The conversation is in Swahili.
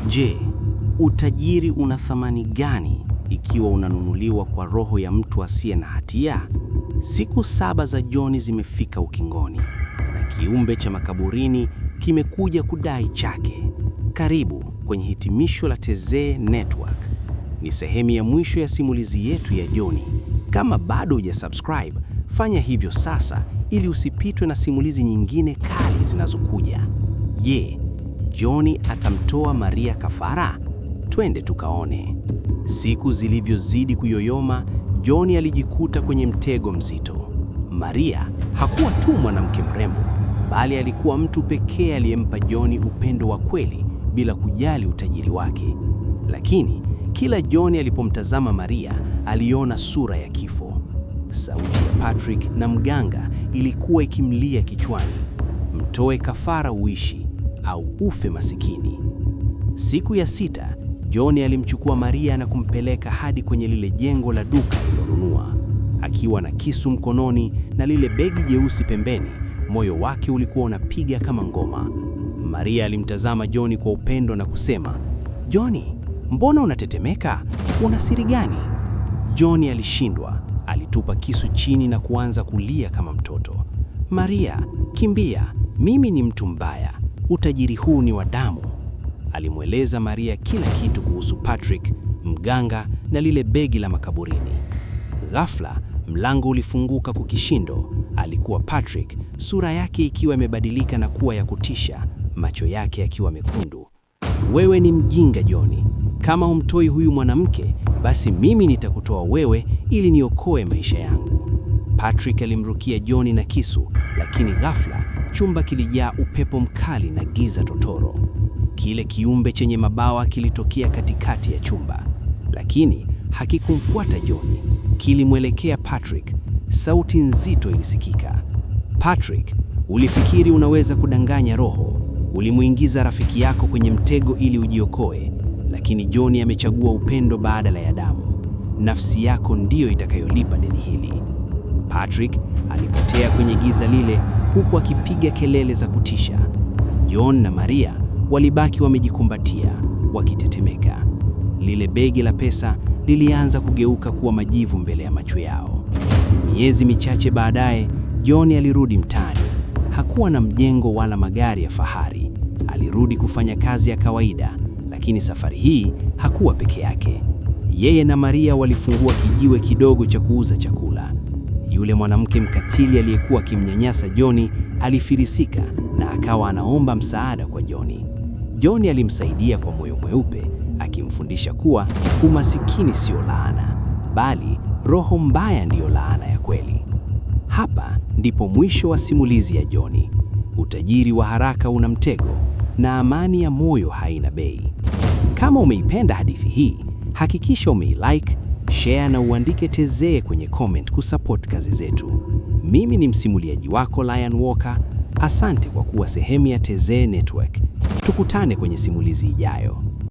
Je, utajiri una thamani gani ikiwa unanunuliwa kwa roho ya mtu asiye na hatia? Siku 7 za John zimefika ukingoni na kiumbe cha makaburini kimekuja kudai chake. Karibu kwenye hitimisho la TZ Network. Ni sehemu ya mwisho ya simulizi yetu ya John. Kama bado hujasubscribe, fanya hivyo sasa ili usipitwe na simulizi nyingine kali zinazokuja. Je, John atamtoa Maria kafara? Twende tukaone. Siku zilivyozidi kuyoyoma, John alijikuta kwenye mtego mzito. Maria hakuwa tu mwanamke mrembo, bali alikuwa mtu pekee aliyempa John upendo wa kweli bila kujali utajiri wake. Lakini kila John alipomtazama Maria, aliona sura ya kifo. Sauti ya Patrick na mganga ilikuwa ikimlia kichwani, mtoe kafara uishi au ufe masikini. Siku ya 6, John alimchukua Maria na kumpeleka hadi kwenye lile jengo la duka alilonunua. Akiwa na kisu mkononi na lile begi jeusi pembeni, moyo wake ulikuwa unapiga kama ngoma. Maria alimtazama John kwa upendo na kusema, "John, mbona unatetemeka? Una siri gani?" John alishindwa, alitupa kisu chini na kuanza kulia kama mtoto. "Maria, kimbia, mimi ni mtu mbaya. Utajiri huu ni wa damu." Alimweleza Maria kila kitu kuhusu Patrick, mganga na lile begi la makaburini. Ghafla, mlango ulifunguka kwa kishindo. Alikuwa Patrick, sura yake ikiwa imebadilika na kuwa ya kutisha, macho yake yakiwa mekundu. "Wewe ni mjinga John. Kama humtoi huyu mwanamke, basi mimi nitakutoa wewe ili niokoe maisha yangu." Patrick alimrukia John na kisu, lakini ghafla chumba kilijaa upepo mkali na giza totoro. Kile kiumbe chenye mabawa kilitokea katikati ya chumba, lakini hakikumfuata John. Kilimwelekea Patrick. Sauti nzito ilisikika. "Patrick, ulifikiri unaweza kudanganya roho? Ulimuingiza rafiki yako kwenye mtego ili ujiokoe, lakini John amechagua upendo badala ya damu. Nafsi yako ndiyo itakayolipa deni hili." Patrick alipotea kwenye giza lile huku akipiga kelele za kutisha. John na Maria walibaki wamejikumbatia, wakitetemeka. Lile begi la pesa lilianza kugeuka kuwa majivu mbele ya macho yao. Miezi michache baadaye, John alirudi mtaani. Hakuwa na mjengo wala magari ya fahari. Alirudi kufanya kazi ya kawaida, lakini safari hii hakuwa peke yake. Yeye na Maria walifungua kijiwe kidogo cha kuuza chakula. Yule mwanamke mkatili aliyekuwa akimnyanyasa John alifilisika na akawa anaomba msaada kwa John. John alimsaidia kwa moyo mweupe, akimfundisha kuwa umasikini sio laana, bali roho mbaya ndiyo laana ya kweli. Hapa ndipo mwisho wa simulizi ya John. Utajiri wa haraka una mtego na amani ya moyo haina bei. Kama umeipenda hadithi hii, hakikisha umeilike, share na uandike TZ kwenye comment kusupport kazi zetu. Mimi ni msimuliaji wako Lion Walker. Asante kwa kuwa sehemu ya TZ Network. Tukutane kwenye simulizi ijayo.